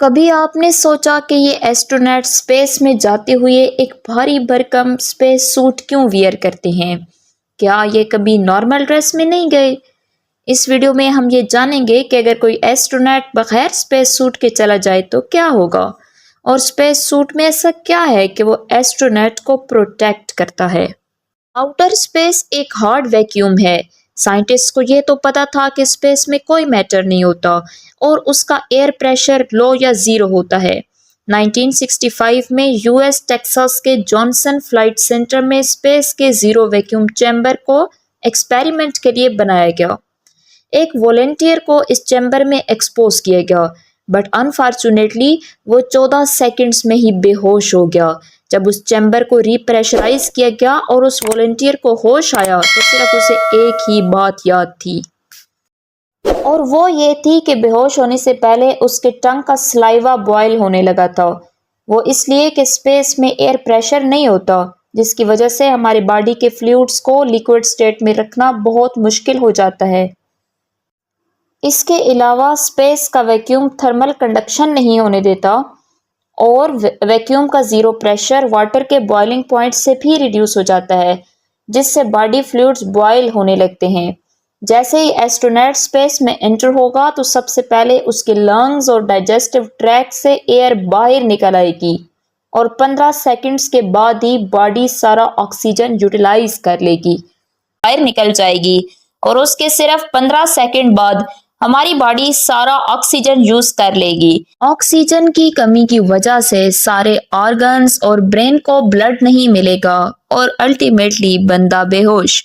कभी आपने सोचा कि ये एस्ट्रोनॉट स्पेस में जाते हुए एक भारी भरकम स्पेस सूट क्यों वियर करते हैं? क्या ये कभी नॉर्मल ड्रेस में नहीं गए? इस वीडियो में हम ये जानेंगे कि अगर कोई एस्ट्रोनॉट बगैर स्पेस सूट के चला जाए तो क्या होगा, और स्पेस सूट में ऐसा क्या है कि वो एस्ट्रोनॉट को प्रोटेक्ट करता है। आउटर स्पेस एक हार्ड वैक्यूम है। साइंटिस्ट को ये तो पता था कि स्पेस में कोई मैटर नहीं होता और उसका एयर प्रेशर लो या ज़ीरो होता है। 1965 में यूएस टेक्सास के जॉनसन फ्लाइट सेंटर में स्पेस के ज़ीरो वैक्यूम चैम्बर को एक्सपेरिमेंट के लिए बनाया गया। एक वॉलेंटियर को इस चैम्बर में एक्सपोज किया गया, बट अनफॉर्चुनेटली वो 14 सेकंड्स में ही बेहोश हो गया। जब उस चैम्बर को रिप्रेशराइज किया गया और उस वॉलेंटियर को होश आया तो सिर्फ उसे एक ही बात याद थी, और वो ये थी कि बेहोश होने से पहले उसके टंग का सलाइवा बॉयल होने लगा था। वो इसलिए कि स्पेस में एयर प्रेशर नहीं होता, जिसकी वजह से हमारी बॉडी के फ्लूइड्स को लिक्विड स्टेट में रखना बहुत मुश्किल हो जाता है। इसके अलावा स्पेस का वैक्यूम थर्मल कंडक्शन नहीं होने देता, और वैक्यूम का ज़ीरो प्रेशर वाटर के बॉइलिंग पॉइंट से भी रिड्यूस हो जाता है, जिससे बॉडी फ्लूइड्स बॉयल होने लगते हैं। जैसे ही एस्ट्रोनॉट स्पेस में एंटर होगा तो सबसे पहले उसके लंग्स और डाइजेस्टिव ट्रैक्ट से एयर बाहर निकल आएगी, और 15 सेकंड्स के बाद ही बॉडी सारा ऑक्सीजन यूटिलाइज कर लेगी, बाहर निकल जाएगी, और उसके सिर्फ 15 सेकंड बाद हमारी बॉडी सारा ऑक्सीजन यूज कर लेगी। ऑक्सीजन की कमी की वजह से सारे ऑर्गन्स और ब्रेन को ब्लड नहीं मिलेगा और अल्टीमेटली बंदा बेहोश।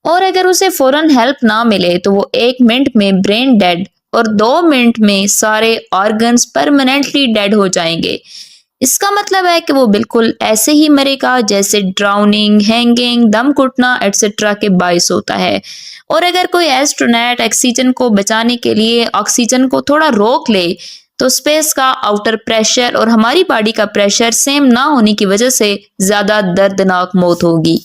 और अगर उसे फौरन हेल्प ना मिले तो वो 1 मिनट में ब्रेन डेड और 2 मिनट में सारे ऑर्गन्स परमानेंटली डेड हो जाएंगे। इसका मतलब है कि वो बिल्कुल ऐसे ही मरेगा जैसे ड्राउनिंग, हैंगिंग, दम घुटना एटसेट्रा के बायस होता है। और अगर कोई एस्ट्रोनॉट ऑक्सीजन को बचाने के लिए ऑक्सीजन को थोड़ा रोक ले तो स्पेस का आउटर प्रेशर और हमारी बॉडी का प्रेशर सेम ना होने की वजह से ज्यादा दर्दनाक मौत होगी।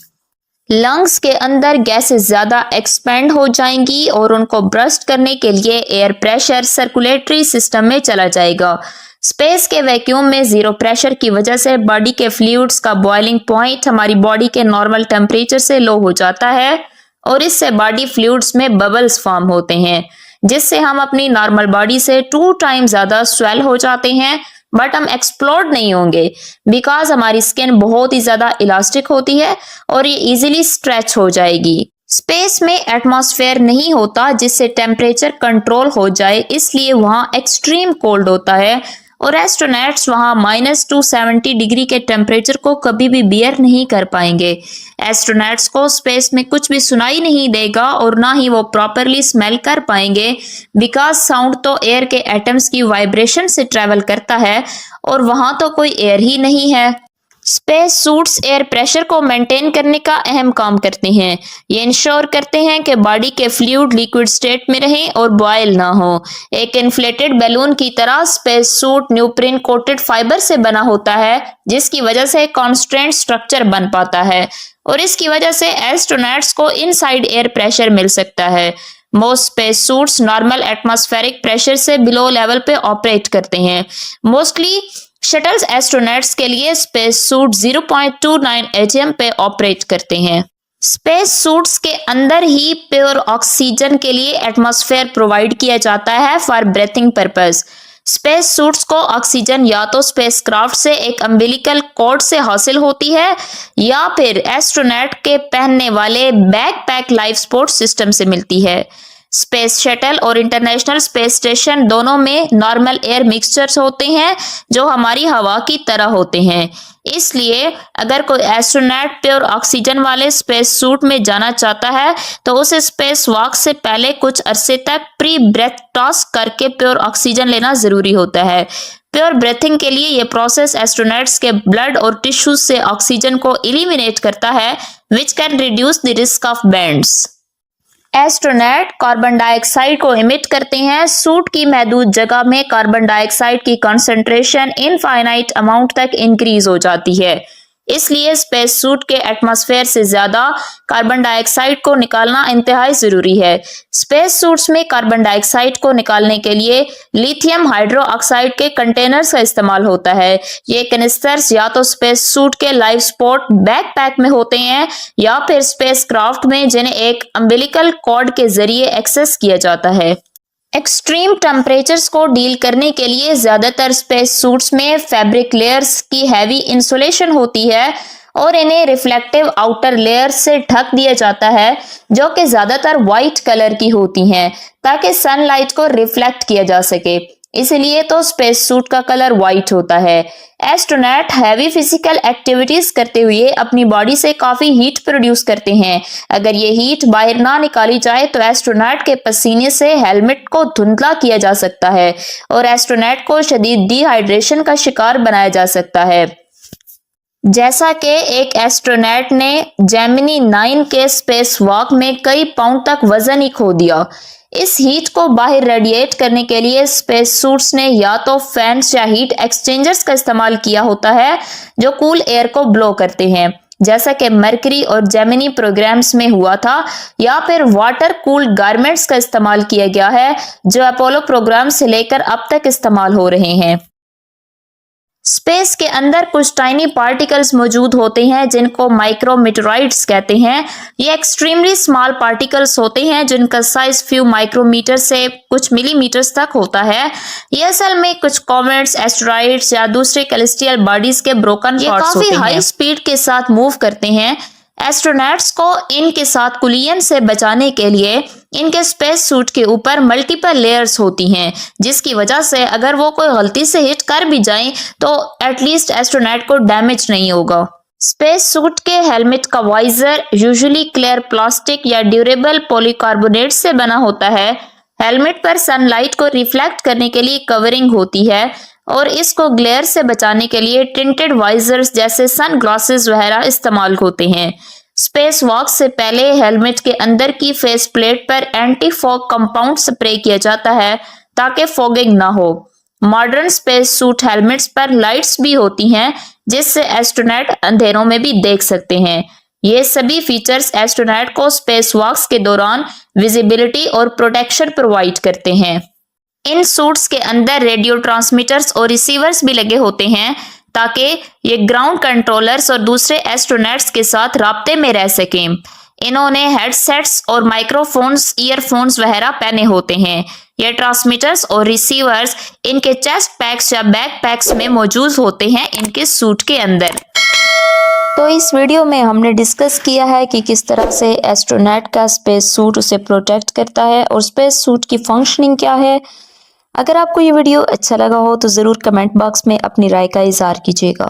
लंग्स के अंदर गैसेस ज्यादा एक्सपेंड हो जाएंगी और उनको ब्रस्ट करने के लिए एयर प्रेशर सर्कुलेटरी सिस्टम में चला जाएगा। स्पेस के वैक्यूम में ज़ीरो प्रेशर की वजह से बॉडी के फ्लूइड्स का बॉइलिंग पॉइंट हमारी बॉडी के नॉर्मल टेम्परेचर से लो हो जाता है, और इससे बॉडी फ्लूइड्स में बबल्स फॉर्म होते हैं, जिससे हम अपनी नॉर्मल बॉडी से 2 टाइम ज्यादा स्वेल हो जाते हैं, बट हम एक्सप्लोड नहीं होंगे बिकॉज हमारी स्किन बहुत ही ज्यादा इलास्टिक होती है और ये इजीली स्ट्रेच हो जाएगी। स्पेस में एटमॉस्फेयर नहीं होता जिससे टेम्परेचर कंट्रोल हो जाए, इसलिए वहां एक्सट्रीम कोल्ड होता है, और एस्ट्रोनॉट्स वहां -270 डिग्री के टेम्परेचर को कभी भी बियर नहीं कर पाएंगे। एस्ट्रोनॉट्स को स्पेस में कुछ भी सुनाई नहीं देगा और ना ही वो प्रॉपरली स्मेल कर पाएंगे बिकॉज साउंड तो एयर के एटम्स की वाइब्रेशन से ट्रेवल करता है, और वहां तो कोई एयर ही नहीं है। स्पेस सूट्स एयर प्रेशर को मेंटेन करने का अहम काम करते हैं। ये इंश्योर करते हैं कि बॉडी के फ्लूइड लिक्विड स्टेट में रहें और बॉयल ना हो। एक इन्फ्लेटेड बैलून की तरह स्पेस सूट न्यूप्रिन कोटेड फाइबर से बना होता है, जिसकी वजह से कॉन्स्टेंट स्ट्रक्चर बन पाता है, और इसकी वजह से एस्ट्रोनॉट्स को इनसाइड एयर प्रेशर मिल सकता है। Most space suits normal atmospheric pressure से बिलो लेवल पे ऑपरेट करते हैं। मोस्टली शटल्स एस्ट्रोनॉट्स के लिए स्पेस सूट 0.29 atm पे ऑपरेट करते हैं। स्पेस सूट्स के अंदर ही प्योर ऑक्सीजन के लिए एटमॉस्फेयर प्रोवाइड किया जाता है for breathing purpose. Space suits को ऑक्सीजन या तो स्पेसक्राफ्ट से एक अम्बिलिकल कॉर्ड से हासिल होती है या फिर एस्ट्रोनॉट के पहनने वाले बैकपैक लाइफ सपोर्ट सिस्टम से मिलती है। स्पेस शटल और इंटरनेशनल स्पेस स्टेशन दोनों में नॉर्मल एयर मिक्सचर्स होते हैं जो हमारी हवा की तरह होते हैं। इसलिए अगर कोई एस्ट्रोनॉट प्योर ऑक्सीजन वाले स्पेस सूट में जाना चाहता है तो उसे स्पेस वॉक से पहले कुछ अरसे तक प्री ब्रेथ टास्क करके प्योर ऑक्सीजन लेना जरूरी होता है। प्योर ब्रीथिंग के लिए यह प्रोसेस एस्ट्रोनॉट्स के ब्लड और टिश्यूज से ऑक्सीजन को एलिमिनेट करता है, which can reduce the risk of Burns. Astronaut carbon dioxide को इमिट करते हैं। सूट की महदूद जगह में कार्बन डाइऑक्साइड की कंसंट्रेशन इनफाइनाइट अमाउंट तक इंक्रीज हो जाती है। इसलिए स्पेस सूट के एटमॉस्फेयर से ज्यादा कार्बन डाइऑक्साइड को निकालना इंतहाई जरूरी है। स्पेस सूट्स में कार्बन डाइऑक्साइड को निकालने के लिए लिथियम हाइड्रोक्साइड के कंटेनर्स का इस्तेमाल होता है। ये कैनिस्टर्स या तो स्पेस सूट के लाइफ सपोर्ट बैकपैक में होते हैं या फिर स्पेस क्राफ्ट में, जिन्हें एक अम्बिलिकल कॉर्ड के जरिए एक्सेस किया जाता है। एक्सट्रीम टेम्परेचर्स को डील करने के लिए ज्यादातर स्पेस सूट्स में फैब्रिक लेयर्स की हैवी इंसुलेशन होती है और इन्हें रिफ्लेक्टिव आउटर लेयर से ढक दिया जाता है, जो कि ज्यादातर व्हाइट कलर की होती हैं ताकि सनलाइट को रिफ्लेक्ट किया जा सके। इसलिए तो स्पेस सूट का कलर व्हाइट होता है। एस्ट्रोनॉट हैवी फिजिकल एक्टिविटीज करते हुए अपनी बॉडी से काफी हीट प्रोड्यूस करते हैं। अगर ये हीट बाहर ना निकाली जाए तो एस्ट्रोनॉट के पसीने से हेलमेट को धुंधला किया जा सकता है और एस्ट्रोनॉट को शदीद डिहाइड्रेशन का शिकार बनाया जा सकता है। जैसा कि एक एस्ट्रोनॉट ने जेमिनी 9 के स्पेस वॉक में कई पाउंड तक वजन ही खो दिया। इस हीट को बाहर रेडिएट करने के लिए स्पेस सूट्स ने या तो फैंस या हीट एक्सचेंजर्स का इस्तेमाल किया होता है जो कूल एयर को ब्लो करते हैं, जैसा कि मरकरी और जेमिनी प्रोग्राम्स में हुआ था, या फिर वाटर कूल गारमेंट्स का इस्तेमाल किया गया है जो अपोलो प्रोग्राम से लेकर अब तक इस्तेमाल हो रहे हैं। स्पेस के अंदर कुछ टाइनी पार्टिकल्स मौजूद होते हैं जिनको माइक्रोमीटराइड्स कहते हैं। ये एक्सट्रीमली स्मॉल पार्टिकल्स होते हैं जिनका साइज फ्यू माइक्रोमीटर से कुछ मिलीमीटर्स तक होता है। ये असल में कुछ कॉमेट्स, एस्टेरॉइड्स या दूसरे कैलेस्टियल बॉडीज के ब्रोकन पार्ट्स होते हैं। ये काफी हाई स्पीड के साथ मूव करते हैं। एस्ट्रोनॉट्स को इनके साथ कुलियन से बचाने के लिए इनके स्पेस सूट के ऊपर मल्टीपल लेयर्स होती हैं, जिसकी वजह से अगर वो कोई गलती से हिट कर भी जाएं तो एटलीस्ट एस्ट्रोनॉट को डैमेज नहीं होगा। स्पेस सूट के हेलमेट का वाइजर यूजुअली क्लियर प्लास्टिक या ड्यूरेबल पॉलीकार्बोनेट से बना होता है। हेलमेट पर सनलाइट को रिफ्लेक्ट करने के लिए कवरिंग होती है और इसको ग्लेयर से बचाने के लिए टिंटेड वाइजर्स जैसे सन ग्लासेस वगैरह इस्तेमाल होते हैं। स्पेस वॉक से पहले हेलमेट के अंदर की फेस प्लेट पर एंटी फॉग कंपाउंड स्प्रे किया जाता है ताकि फॉगिंग ना हो। मॉडर्न स्पेस सूट हेलमेट्स पर लाइट्स भी होती हैं जिससे एस्ट्रोनॉट अंधेरों में भी देख सकते हैं। ये सभी फीचर्स एस्ट्रोनॉट को स्पेस वॉक्स के दौरान विजिबिलिटी और प्रोटेक्शन प्रोवाइड करते हैं। इन सूट्स के अंदर रेडियो ट्रांसमीटर्स और रिसीवर्स भी लगे होते हैं ताकि ये ग्राउंड कंट्रोलर्स और दूसरे एस्ट्रोनॉट्स के साथ राब्ते में रह सकें। इन्होंने हेडसेट्स और माइक्रोफोन्स, ईयरफोन्स वगैरह पहने होते हैं। ये ट्रांसमीटर्स और रिसीवर्स इनके चेस्ट पैक्स या बैक पैक्स में मौजूद होते हैं इनके सूट के अंदर। तो इस वीडियो में हमने डिस्कस किया है कि किस तरह से एस्ट्रोनॉट का स्पेस सूट उसे प्रोटेक्ट करता है और स्पेस सूट की फंक्शनिंग क्या है। अगर आपको ये वीडियो अच्छा लगा हो तो ज़रूर कमेंट बॉक्स में अपनी राय का इज़हार कीजिएगा।